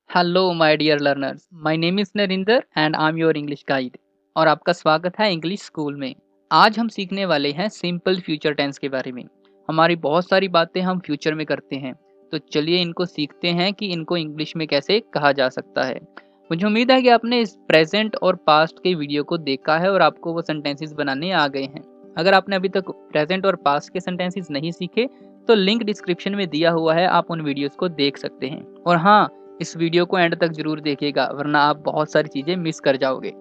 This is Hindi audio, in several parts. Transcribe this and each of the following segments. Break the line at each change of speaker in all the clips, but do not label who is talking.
Hello my dear learners, my name is Narinder and I am your English guide. और आपका स्वागत है इंग्लिश स्कूल में। आज हम सीखने वाले हैं सिंपल फ्यूचर टेंस के बारे में। हमारी बहुत सारी बातें हम फ्यूचर में करते हैं, तो चलिए इनको सीखते हैं कि इनको इंग्लिश में कैसे कहा जा सकता है। मुझे उम्मीद है कि आपने इस प्रेजेंट और पास्ट के वीडियो को देखा है और आपको वो सेंटेंसेस बनाने आ गए हैं। अगर आपने अभी तक प्रेजेंट और पास्ट के सेंटेंसेस नहीं सीखे तो लिंक डिस्क्रिप्शन में दिया हुआ है, आप उन वीडियोस को देख सकते हैं। और हाँ, इस वीडियो को एंड तक जरूर देखिएगा वरना आप बहुत सारी चीजें मिस कर जाओगे।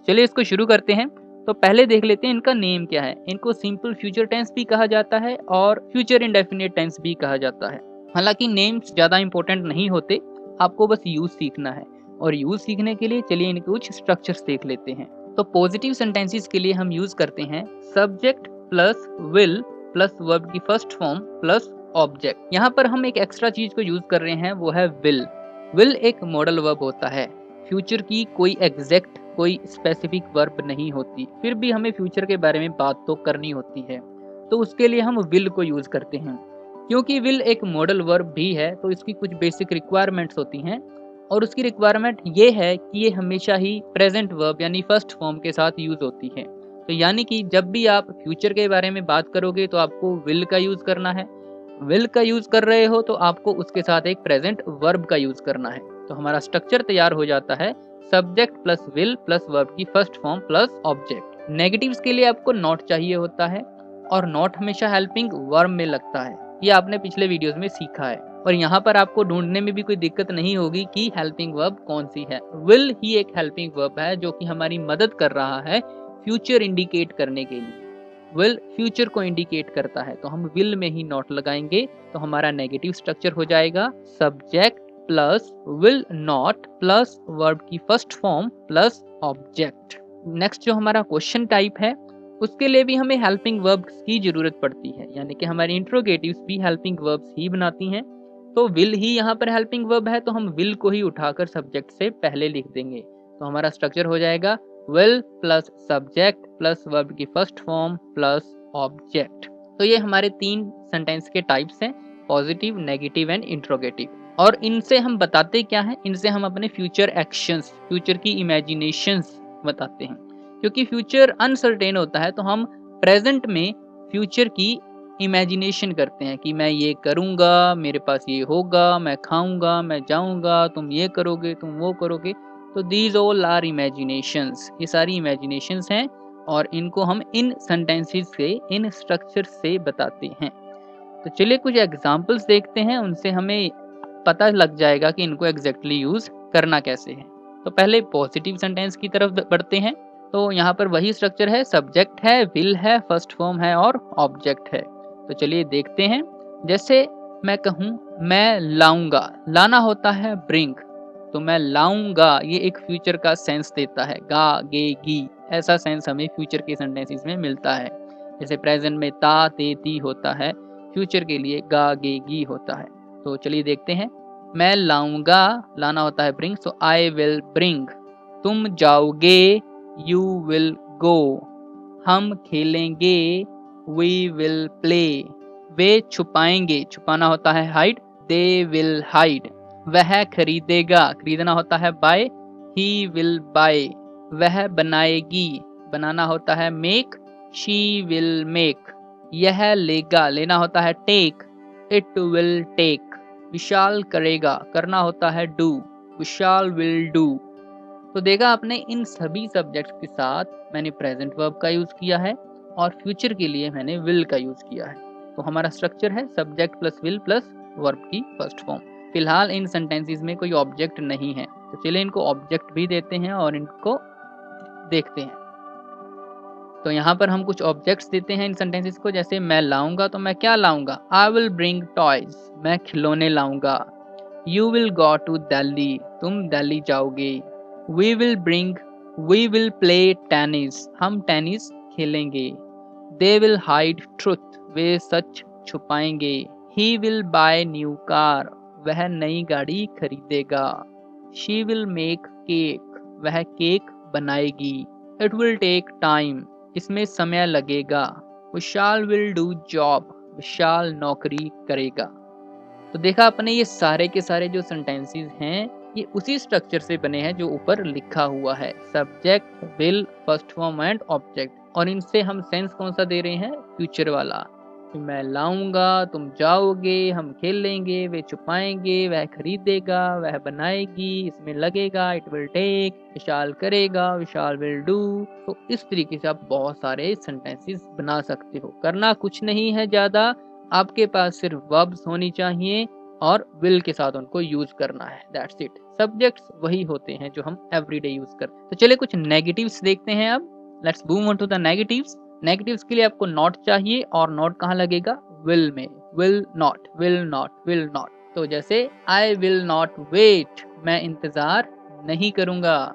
चलिए इसको शुरू करते हैं। तो पहले देख लेते हैं इनका नेम क्या है। इनको सिंपल फ्यूचर टेंस भी कहा जाता है और फ्यूचर इंडेफिनिट टेंस भी कहा जाता है। हालांकि नेम्स ज्यादा इंपॉर्टेंट नहीं होते, आपको बस यूज सीखना है। और यूज सीखने के लिए चलिए इनके कुछ स्ट्रक्चर्स देख लेते हैं। तो पॉजिटिव सेंटेंसेस के लिए हम यूज करते हैं subject plus will plus verb की फर्स्ट फॉर्म प्लस ऑब्जेक्ट। यहाँ पर हम एक एक्स्ट्रा चीज को यूज कर रहे हैं, वो है विल। विल एक मॉडल वर्ब होता है। फ्यूचर की कोई एग्जैक्ट कोई स्पेसिफिक वर्ब नहीं होती, फिर भी हमें फ्यूचर के बारे में बात तो करनी होती है, तो उसके लिए हम विल को यूज करते हैं। क्योंकि विल एक मॉडल वर्ब भी है तो इसकी कुछ बेसिक रिक्वायरमेंट्स होती हैं, और उसकी रिक्वायरमेंट ये है कि ये हमेशा ही प्रेजेंट वर्ब यानी फर्स्ट फॉर्म के साथ यूज होती है। तो यानी कि जब भी आप फ्यूचर के बारे में बात करोगे तो आपको विल का यूज करना है। विल का यूज कर रहे हो तो आपको उसके साथ एक प्रेजेंट वर्ब का यूज करना है। तो हमारा स्ट्रक्चर तैयार हो जाता है subject plus will plus verb की first form plus object. Negatives के लिए आपको नॉट चाहिए होता है, और नॉट हमेशा हेल्पिंग वर्ब में लगता है। ये आपने पिछले वीडियोस में सीखा है, और यहाँ पर आपको ढूंढने में भी कोई दिक्कत नहीं होगी कि हेल्पिंग वर्ब कौन सी है। विल ही एक हेल्पिंग वर्ब है जो कि हमारी मदद कर रहा है फ्यूचर इंडिकेट करने के लिए। विल फ्यूचर को इंडिकेट करता है, तो हम विल में ही नॉट लगाएंगे। तो हमारा नेगेटिव स्ट्रक्चर हो जाएगा subject plus will not plus verb की first form plus object. Next जो हमारा क्वेश्चन टाइप है उसके लिए भी हमें हेल्पिंग वर्ब्स की जरूरत पड़ती है, यानी कि हमारी इंट्रोगेटिव्स भी हेल्पिंग वर्ब्स ही बनाती हैं। तो विल ही यहाँ पर हेल्पिंग वर्ब है, तो हम विल को ही उठाकर सब्जेक्ट से पहले लिख देंगे। तो हमारा स्ट्रक्चर हो जाएगा will plus subject plus verb की फर्स्ट फॉर्म प्लस ऑब्जेक्ट। तो ये हमारे तीन सेंटेंस के टाइप्स हैं, पॉजिटिव, नेगेटिव एंड इंट्रोगेटिव। और इनसे हम बताते क्या हैं, इनसे हम अपने फ्यूचर एक्शंस, फ्यूचर की इमेजिनेशंस बताते हैं। क्योंकि फ्यूचर अनसर्टेन होता है तो हम प्रेजेंट में फ्यूचर की इमेजिनेशन करते हैं कि मैं ये करूंगा, मेरे पास ये होगा, मैं खाऊंगा, मैं जाऊंगा, तुम ये करोगे, तुम वो करोगे। तो दीज ऑल आर इमेजिनेशंस, ये सारी इमेजिनेशंस हैं, और इनको हम इन सेंटेंसेस से, इन स्ट्रक्चर से बताते हैं। तो चलिए कुछ एग्जांपल्स देखते हैं, उनसे हमें पता लग जाएगा कि इनको एग्जैक्टली यूज करना कैसे है। तो पहले पॉजिटिव सेंटेंस की तरफ बढ़ते हैं। तो यहाँ पर वही स्ट्रक्चर है, सब्जेक्ट है, विल है, फर्स्ट फॉर्म है और ऑब्जेक्ट है। तो चलिए देखते हैं। जैसे मैं कहूँ मैं लाऊंगा, लाना होता है ब्रिंग, तो मैं लाऊंगा ये एक फ्यूचर का सेंस देता है, गा गे गी, ऐसा सेंस हमें फ्यूचर के सेंटेंसेस में मिलता है। जैसे प्रेजेंट में ता ते ती होता है, फ्यूचर के लिए गा गे गी होता है। तो चलिए देखते हैं। मैं लाऊंगा, लाना होता है bring, so I will bring. तुम जाओगे, यू विल गो। हम खेलेंगे, वी विल प्ले। वे छुपाएंगे, छुपाना होता है हाइड, दे विल हाइड। वह खरीदेगा, खरीदना होता है बाय, ही विल बाय। वह बनाएगी, बनाना होता है मेक, शी विल मेक। यह लेगा, लेना होता है टेक, इट विल टेक। विशाल करेगा, करना होता है डू, विशाल विल डू। तो देखा आपने, इन सभी सब्जेक्ट्स के साथ मैंने प्रेजेंट वर्ब का यूज किया है और फ्यूचर के लिए मैंने विल का यूज किया है। तो हमारा स्ट्रक्चर है subject plus will plus verb की फर्स्ट फॉर्म। फिलहाल इन सेंटेंसेस में कोई ऑब्जेक्ट नहीं है, तो चलिए इनको ऑब्जेक्ट भी देते हैं और इनको देखते हैं। तो यहाँ पर हम कुछ ऑब्जेक्ट्स देते हैं इन सेंटेंसेस को। जैसे मैं लाऊंगा, तो मैं क्या लाऊंगा, आई विल ब्रिंग टॉयज, मैं खिलौने लाऊंगा। You will go to Delhi, तुम दिल्ली जाओगे। We will bring, we will play tennis, हम टेनिस खेलेंगे। दे विल हाइड ट्रुथ, वे सच छुपाएंगे। He will buy new car, वह नई गाड़ी खरीदेगा। शी विल मेक केक, वह केक बनाएगी। इट विल टेक टाइम, इसमें समय लगेगा। Vishal will do job, Vishal नौकरी करेगा। तो देखा आपने, ये सारे के सारे जो सेंटेंसेस हैं ये उसी स्ट्रक्चर से बने हैं जो ऊपर लिखा हुआ है, subject, will, first form and object. और इनसे हम सेंस कौन सा दे रहे हैं, फ्यूचर वाला। मैं लाऊंगा, तुम जाओगे, हम खेलेंगे, वे छुपाएंगे, वह खरीदेगा, वह बनाएगी, इसमें लगेगा, इट विल टेक, विशाल करेगा, विशाल विल डू। तो इस तरीके से आप बहुत सारे सेंटेंसेस बना सकते हो। करना कुछ नहीं है ज्यादा, आपके पास सिर्फ वर्ब्स होनी चाहिए और विल के साथ उनको यूज करना है, दैट्स इट। सब्जेक्ट्स वही होते हैं जो हम एवरीडे यूज करते हैं। तो चलिए कुछ नेगेटिव्स देखते हैं अब। Let's move on to the negatives. Negatives के लिए आपको नॉट चाहिए, और नॉट कहाँ लगेगा, विल में। Will not, will not, will not. तो जैसे आई विल नॉट वेट, मैं इंतजार नहीं करूंगा।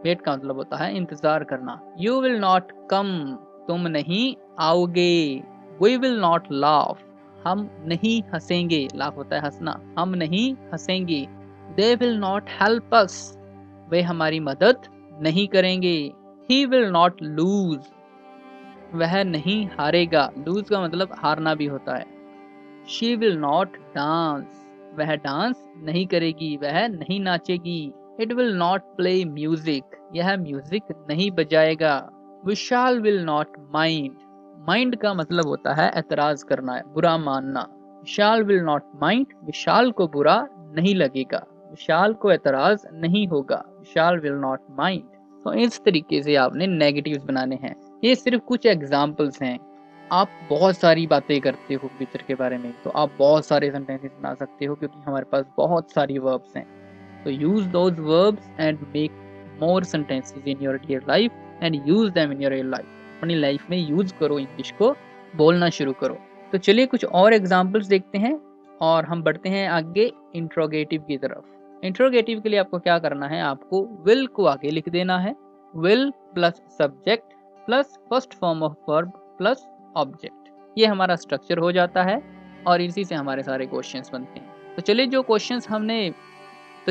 वेट का मतलब होता है इंतजार करना। यू विल नॉट कम, तुम नहीं आओगे। वी विल नॉट लाफ, हम नहीं हंसेंगे। लाफ होता है हंसना, हम नहीं हंसेंगे। They will not help us, वे हमारी मदद नहीं करेंगे। ही विल नॉट लूज, वह नहीं हारेगा। लूज का मतलब हारना भी होता है। शी विल नॉट डांस, वह डांस नहीं करेगी, वह नहीं नाचेगी। It will not play music, यह म्यूजिक नहीं बजाएगा। Vishal will not mind, mind का मतलब होता है एतराज करना है, बुरा मानना। Vishal will not mind, Vishal को बुरा नहीं लगेगा, विशाल को एतराज नहीं होगा। Vishal will not mind. तो इस तरीके से आपने नेगेटिव्स बनाने हैं। ये सिर्फ कुछ एग्जाम्पल्स हैं। आप बहुत सारी बातें करते हो फ्यूचर के बारे में, तो आप बहुत सारे सेंटेंसेस बना सकते हो, क्योंकि हमारे पास बहुत सारी वर्ब्स हैं। तो use those verbs and make more sentences in your real life and use them in your real life. अपनी लाइफ में यूज करो, इंग्लिश को बोलना शुरू करो। तो चलिए कुछ और एग्जाम्पल्स देखते हैं और हम बढ़ते हैं आगे इंट्रोगेटिव की तरफ। इंट्रोगेटिव के लिए आपको क्या करना है, आपको विल को आगे लिख देना है। Will plus subject plus first form of verb plus object, ये हमारा स्ट्रक्चर हो जाता है और इसी से हमारे सारे क्वेश्चंस बनते हैं। तो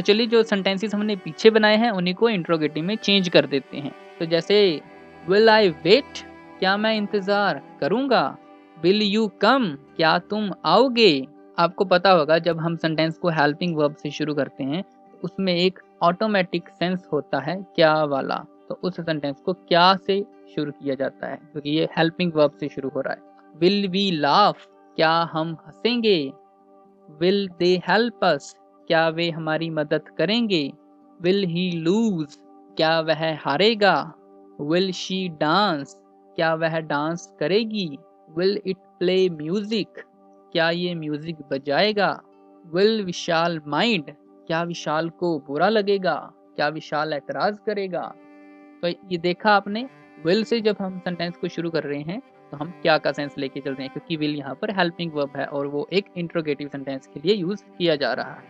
चलिए जो सेंटेंसेस हमने पीछे बनाए हैं उन्हीं को इंट्रोगेटिव में चेंज कर देते हैं। तो जैसे विल आई वेट, क्या मैं इंतजार करूंगा। विल यू कम, क्या तुम आओगे। आपको पता होगा जब हम सेंटेंस को हेल्पिंग वर्ब से शुरू करते हैं उसमें एक ऑटोमेटिक सेंस होता है क्या वाला, तो उस सेंटेंस को क्या से शुरू किया जाता है क्योंकि ये हेल्पिंग वर्ब से शुरू हो रहा है। विल वी लाफ, क्या हम हंसेंगे। विल दे हेल्प अस, क्या वे हमारी मदद करेंगे। विल ही लूज, क्या वह हारेगा। विल शी डांस, क्या वह डांस करेगी। विल इट प्ले म्यूजिक, क्या ये म्यूजिक बजाएगा। विल विशाल माइंड, क्या विशाल को बुरा लगेगा, क्या विशाल एतराज करेगा। तो ये देखा आपने, विल से जब हम सेंटेंस को शुरू कर रहे हैं तो हम क्या का सेंस लेके चल रहे हैं, क्योंकि विल यहाँ पर हेल्पिंग वर्ब है और वो एक इंट्रोगेटिव सेंटेंस के लिए यूज किया जा रहा है।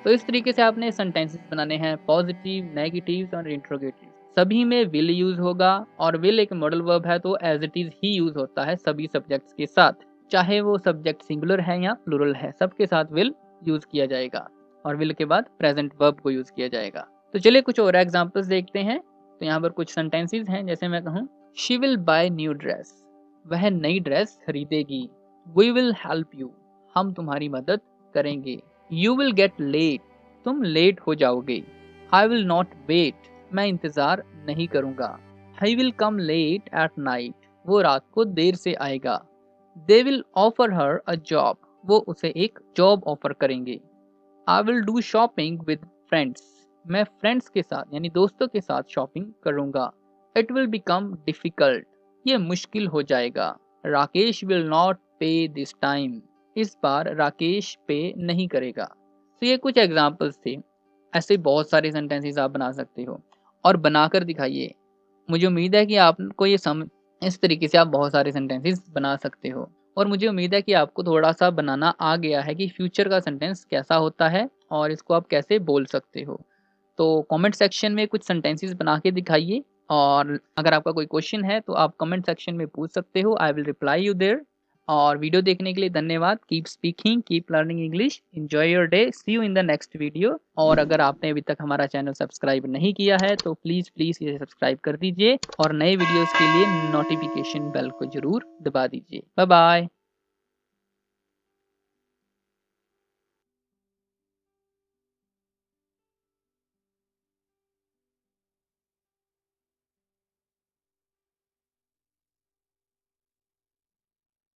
तो इस तरीके से आपने सेंटेंसेस बनाने हैं, पॉजिटिव, नेगेटिव और इंट्रोगेटिव। सभी में विल यूज होगा और विल एक मॉडल वर्ब है तो एज इट इज ही यूज होता है सभी सब्जेक्ट्स के साथ, चाहे वो सब्जेक्ट सिंगुलर है या प्लूरल है, सबके साथ विल यूज किया जाएगा और विल के बाद प्रेजेंट वर्ब को यूज किया जाएगा। तो चलिए कुछ और एग्जांपल्स देखते हैं। तो यहाँ पर कुछ सेंटेंसेस हैं, जैसे मैं कहूँ she will buy new dress, वह नई ड्रेस खरीदेगी। वी विल हेल्प यू, हम तुम्हारी मदद करेंगे। यू विल गेट लेट, तुम लेट हो जाओगे। आई विल नॉट वेट, मैं इंतजार नहीं करूंगा। I will come late at night, वो रात को देर से आएगा। They will offer her a job, वो उसे एक जॉब ऑफर करेंगे। I will do shopping with friends, मैं फ्रेंड्स के साथ यानी दोस्तों के साथ शॉपिंग करूंगा। इट विल बिकम डिफिकल्ट, ये मुश्किल हो जाएगा। राकेश विल नॉट पे दिस टाइम, इस बार राकेश पे नहीं करेगा। तो ये कुछ एग्जाम्पल्स थे, ऐसे बहुत सारे सेंटेंसेस आप बना सकते हो और बनाकर दिखाइए। मुझे उम्मीद है कि आपको ये इस तरीके से आप बहुत सारे सेंटेंसेस बना सकते हो और मुझे उम्मीद है कि आपको थोड़ा सा बनाना आ गया है कि फ्यूचर का सेंटेंस कैसा होता है और इसको आप कैसे बोल सकते हो। तो कमेंट सेक्शन में कुछ सेंटेंसेस बना के दिखाइए और अगर आपका कोई क्वेश्चन है तो आप कमेंट सेक्शन में पूछ सकते हो, I will reply you there. और वीडियो देखने के लिए धन्यवाद। Keep speaking, keep learning English, enjoy your day, see you in the next video. और अगर आपने अभी तक हमारा चैनल सब्सक्राइब नहीं किया है तो प्लीज़ इसे सब्सक्राइब कर दीजिए और नए वीडियोस के लिए नोटिफिकेशन बेल को जरूर दबा दीजिए। Bye bye.